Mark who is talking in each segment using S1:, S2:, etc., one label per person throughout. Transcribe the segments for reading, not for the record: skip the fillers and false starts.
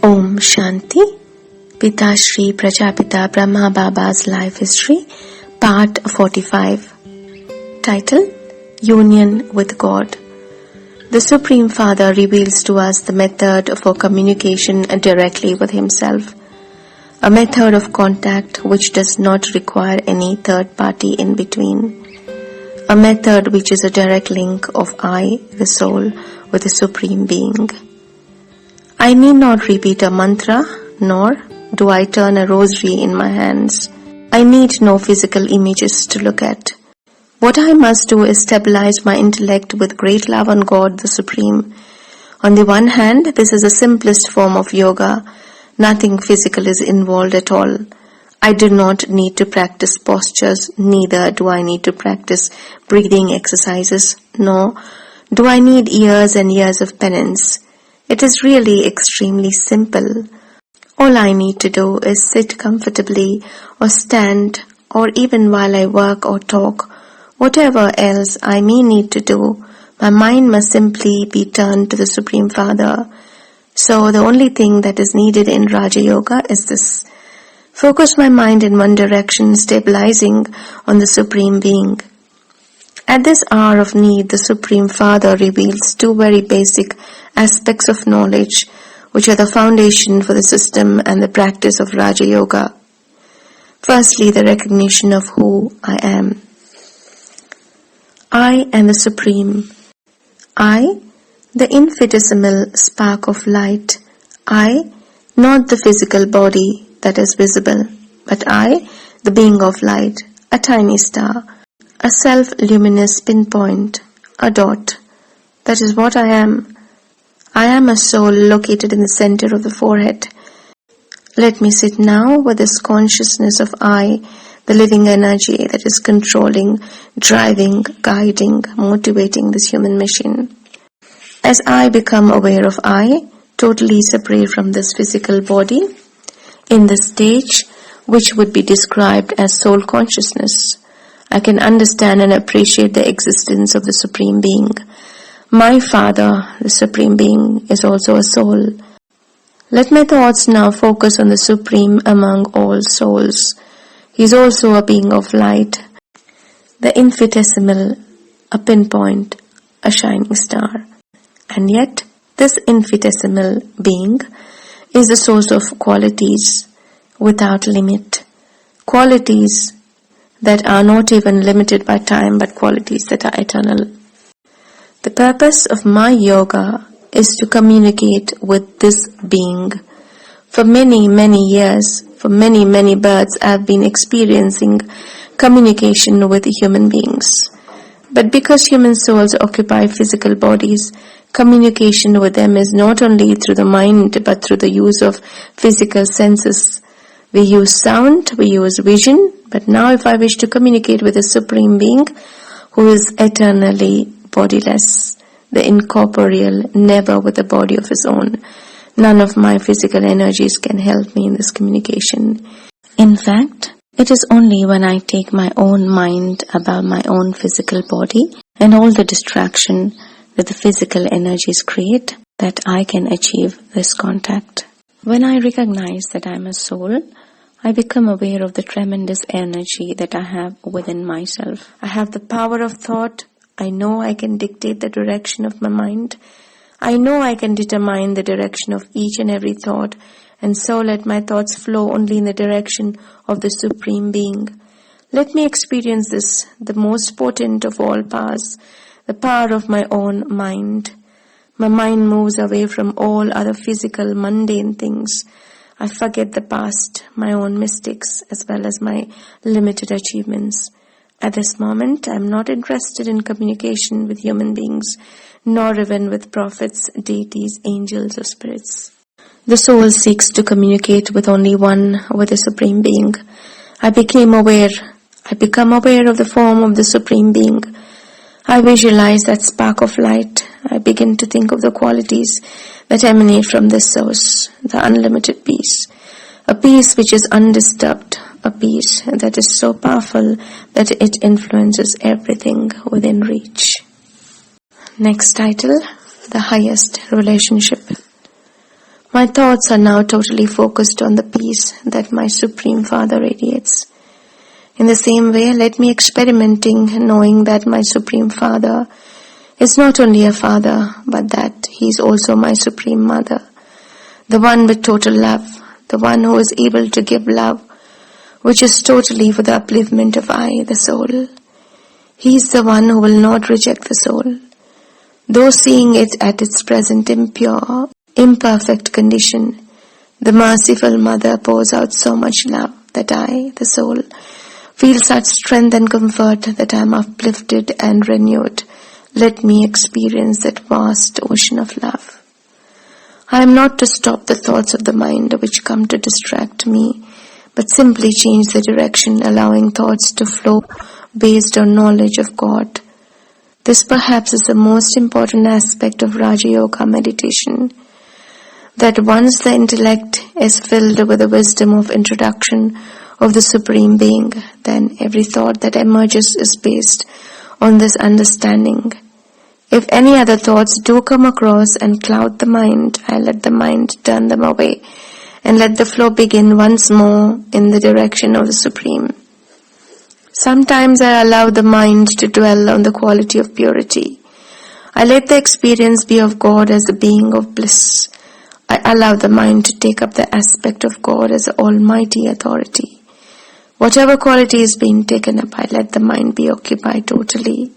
S1: Om Shanti. Pita Shree PrajaPita Brahma Baba's Life History, Part 45. Title: Union with God. The Supreme Father reveals to us the method for communication directly with Himself, a method of contact which does not require any third party in between, a method which is a direct link of I, the soul, with the Supreme Being. I need not repeat a mantra, nor do I turn a rosary in my hands. I need no physical images to look at. What I must do is stabilize my intellect with great love on God the Supreme. On the one hand, this is the simplest form of yoga. Nothing physical is involved at all. I do not need to practice postures, neither do I need to practice breathing exercises, nor do I need years and years of penance. It is really extremely simple. All I need to do is sit comfortably or stand, or even while I work or talk, whatever else I may need to do, my mind must simply be turned to the Supreme Father. So the only thing that is needed in Raja Yoga is this: focus my mind in one direction, stabilizing on the Supreme Being. At this hour of need, the Supreme Father reveals two very basic aspects of knowledge, which are the foundation for the system and the practice of Raja Yoga. Firstly, the recognition of who I am. I am the Supreme. I, the infinitesimal spark of light. I, not the physical body that is visible, but I, the being of light, a tiny star, a self-luminous pinpoint, a dot. That is what I am. I am a soul located in the center of the forehead. Let me sit now with this consciousness of I, the living energy that is controlling, driving, guiding, motivating this human machine. As I become aware of I, totally separate from this physical body, in the stage which would be described as soul consciousness, I can understand and appreciate the existence of the Supreme Being. My Father, the Supreme Being, is also a soul. Let my thoughts now focus on the Supreme among all souls. He is also a being of light, the infinitesimal, a pinpoint, a shining star. And yet, this infinitesimal being is the source of qualities without limit. Qualities that are not even limited by time, but qualities that are eternal. The purpose of my yoga is to communicate with this being. For many, many years, for many, many births, I have been experiencing communication with human beings. But because human souls occupy physical bodies, communication with them is not only through the mind, but through the use of physical senses. We use sound, we use vision, but now if I wish to communicate with a Supreme Being who is eternally bodiless, the incorporeal, never with a body of his own, none of my physical energies can help me in this communication. In fact, it is only when I take my own mind above my own physical body and all the distraction that the physical energies create that I can achieve this contact. When I recognize that I am a soul, I become aware of the tremendous energy that I have within myself. I have the power of thought. I know I can dictate the direction of my mind. I know I can determine the direction of each and every thought, and so let my thoughts flow only in the direction of the Supreme Being. Let me experience this, the most potent of all powers, the power of my own mind. My mind moves away from all other physical, mundane things. I forget the past, my own mistakes, as well as my limited achievements. At this moment, I am not interested in communication with human beings, nor even with prophets, deities, angels, or spirits. The soul seeks to communicate with only one, with the Supreme Being. I become aware of the form of the Supreme Being. I visualize that spark of light. I begin to think of the qualities that emanate from this source, the unlimited peace, a peace which is undisturbed, a peace that is so powerful that it influences everything within reach. Next title, the highest relationship. My thoughts are now totally focused on the peace that my Supreme Father radiates. In the same way, let me experimenting knowing that my Supreme Father is not only a father, but that he is also my Supreme Mother, the one with total love, the one who is able to give love, which is totally for the upliftment of I, the soul. He is the one who will not reject the soul, though seeing it at its present impure, imperfect condition. The merciful Mother pours out so much love that I, the soul, feel such strength and comfort that I am uplifted and renewed. Let me experience that vast ocean of love. I am not to stop the thoughts of the mind which come to distract me, but simply change the direction, allowing thoughts to flow based on knowledge of God. This perhaps is the most important aspect of Raja Yoga meditation, that once the intellect is filled with the wisdom of introduction of the Supreme Being, then every thought that emerges is based on this understanding. If any other thoughts do come across and cloud the mind, I let the mind turn them away and let the flow begin once more in the direction of the Supreme. Sometimes I allow the mind to dwell on the quality of purity. I let the experience be of God as the being of bliss. I allow the mind to take up the aspect of God as the almighty authority. Whatever quality is being taken up, I let the mind be occupied totally,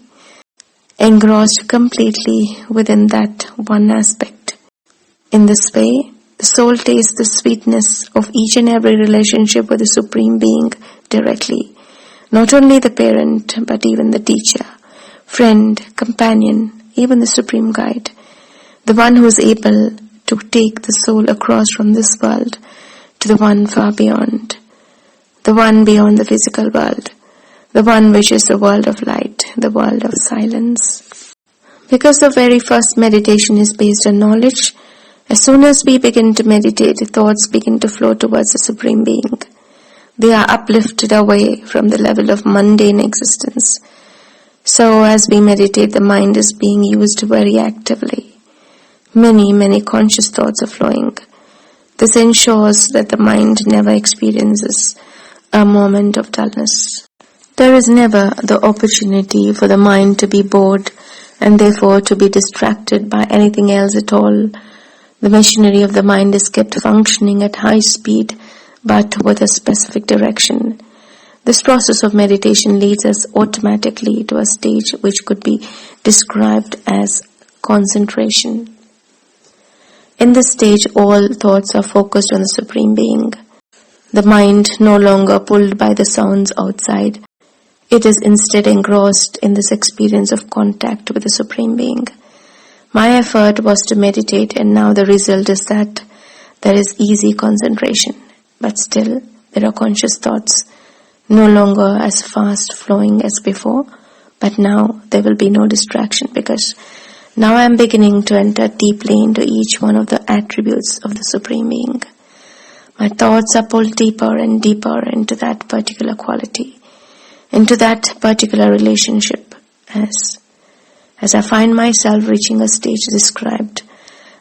S1: engrossed completely within that one aspect. In this way, the soul tastes the sweetness of each and every relationship with the Supreme Being directly. Not only the parent, but even the teacher, friend, companion, even the Supreme Guide, the one who is able to take the soul across from this world to the one far beyond, the one beyond the physical world, the one which is the world of light, the world of silence. Because the very first meditation is based on knowledge, as soon as we begin to meditate, thoughts begin to flow towards the Supreme Being. They are uplifted away from the level of mundane existence. So as we meditate, the mind is being used very actively. Many conscious thoughts are flowing. This ensures that the mind never experiences a moment of dullness. There is never the opportunity for the mind to be bored and therefore to be distracted by anything else at all. The machinery of the mind is kept functioning at high speed, but with a specific direction. This process of meditation leads us automatically to a stage which could be described as concentration. In this stage, all thoughts are focused on the Supreme Being. The mind no longer pulled by the sounds outside. It is instead engrossed in this experience of contact with the Supreme Being. My effort was to meditate, and now the result is that there is easy concentration. But still, there are conscious thoughts, no longer as fast flowing as before, but now there will be no distraction because now I am beginning to enter deeply into each one of the attributes of the Supreme Being. My thoughts are pulled deeper and deeper into that particular quality, into that particular relationship, as I find myself reaching a stage described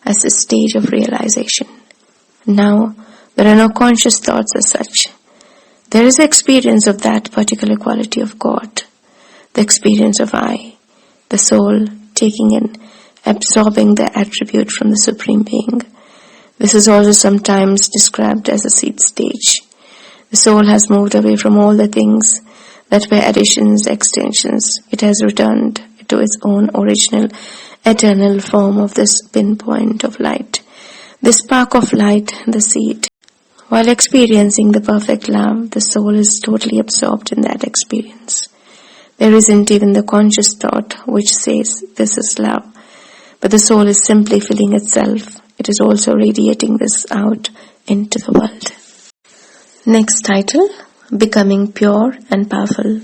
S1: as the stage of realization. Now, there are no conscious thoughts as such. There is the experience of that particular quality of God, the experience of I, the soul, taking in, absorbing the attribute from the Supreme Being. This is also sometimes described as a seed stage. The soul has moved away from all the things that were additions, extensions. It has returned to its own original, eternal form of this pinpoint of light, this spark of light, the seed. While experiencing the perfect love, the soul is totally absorbed in that experience. There isn't even the conscious thought which says this is love, but the soul is simply feeling itself. It is also radiating this out into the world. Next title, Becoming Pure and Powerful.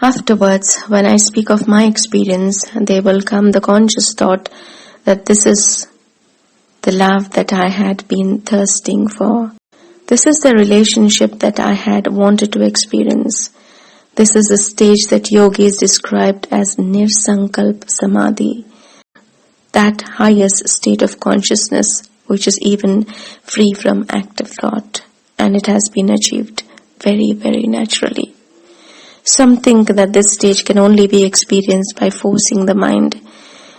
S1: Afterwards, when I speak of my experience, there will come the conscious thought that this is the love that I had been thirsting for. This is the relationship that I had wanted to experience. This is the stage that yogis described as Nirsankalp Samadhi, that highest state of consciousness which is even free from active thought, and it has been achieved very, very naturally. Some think that this stage can only be experienced by forcing the mind,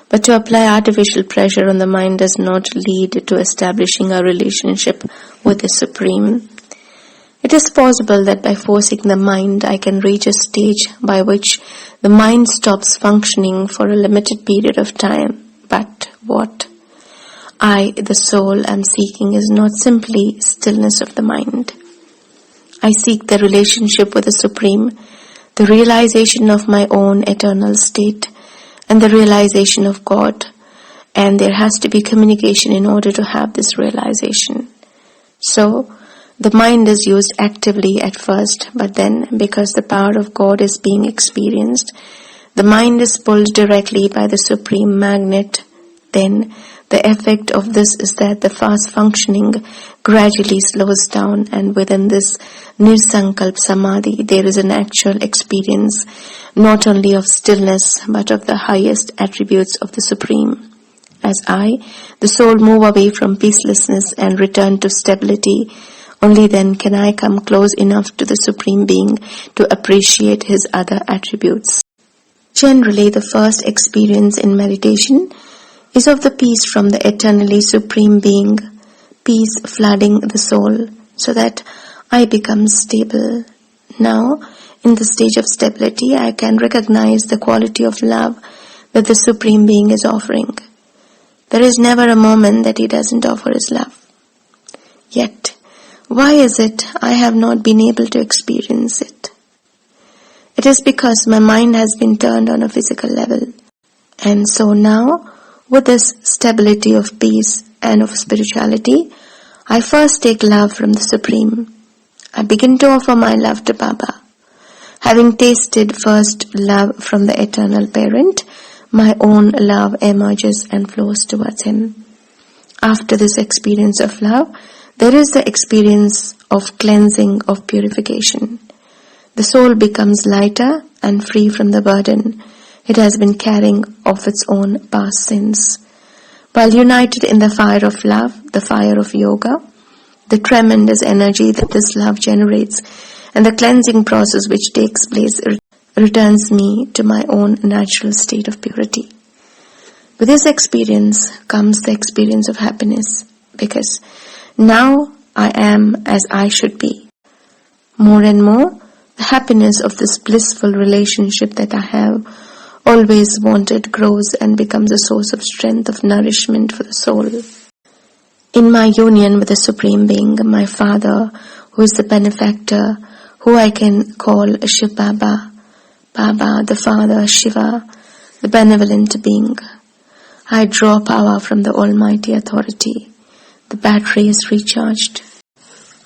S1: but to apply artificial pressure on the mind does not lead to establishing a relationship with the Supreme. It is possible that by forcing the mind, I can reach a stage by which the mind stops functioning for a limited period of time. But what I, the soul, am seeking is not simply stillness of the mind. I seek the relationship with the Supreme, the realization of my own eternal state, and the realization of God. And there has to be communication in order to have this realization. So, the mind is used actively at first, but then, because the power of God is being experienced, the mind is pulled directly by the Supreme Magnet. Then, the effect of this is that the fast functioning gradually slows down, and within this Nirsankalp Samadhi, there is an actual experience not only of stillness, but of the highest attributes of the Supreme. As I, the soul, move away from peacelessness and return to stability, only then can I come close enough to the Supreme Being to appreciate His other attributes. Generally, the first experience in meditation is of the peace from the eternally Supreme Being, peace flooding the soul, so that I become stable. Now, in the stage of stability, I can recognize the quality of love that the Supreme Being is offering. There is never a moment that He doesn't offer His love. Yet, why is it I have not been able to experience it? It is because my mind has been turned on a physical level. And so now, with this stability of peace and of spirituality, I first take love from the Supreme. I begin to offer my love to Baba. Having tasted first love from the Eternal Parent, my own love emerges and flows towards Him. After this experience of love, there is the experience of cleansing, of purification. The soul becomes lighter and free from the burden it has been carrying of its own past sins. While united in the fire of love, the fire of yoga, the tremendous energy that this love generates and the cleansing process which takes place returns me to my own natural state of purity. With this experience comes the experience of happiness, because now I am as I should be. More and more, the happiness of this blissful relationship that I have always wanted grows and becomes a source of strength, of nourishment for the soul. In my union with the Supreme Being, my Father, who is the benefactor, who I can call Shiv Baba, Baba the Father, Shiva, the benevolent being, I draw power from the Almighty Authority. The battery is recharged.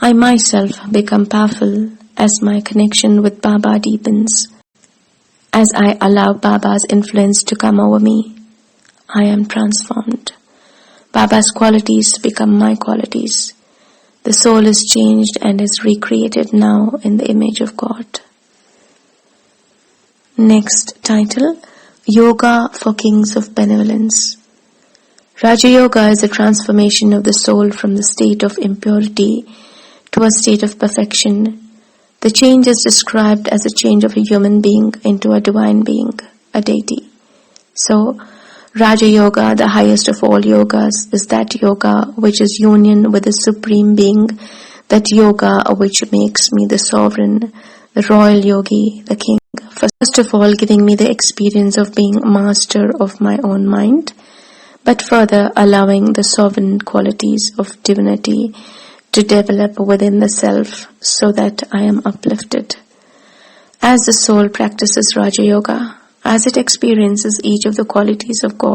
S1: I myself become powerful as my connection with Baba deepens. As I allow Baba's influence to come over me, I am transformed. Baba's qualities become my qualities. The soul is changed and is recreated now in the image of God. Next title, Yoga for Kings of Benevolence. Raja Yoga is the transformation of the soul from the state of impurity to a state of perfection. The change is described as a change of a human being into a divine being, a deity. So, Raja Yoga, the highest of all yogas, is that yoga which is union with the Supreme Being, that yoga which makes me the sovereign, the royal yogi, the king. First of all, giving me the experience of being master of my own mind, but further allowing the sovereign qualities of divinity to develop within the self so that I am uplifted. As the soul practices Raja Yoga, as it experiences each of the qualities of God,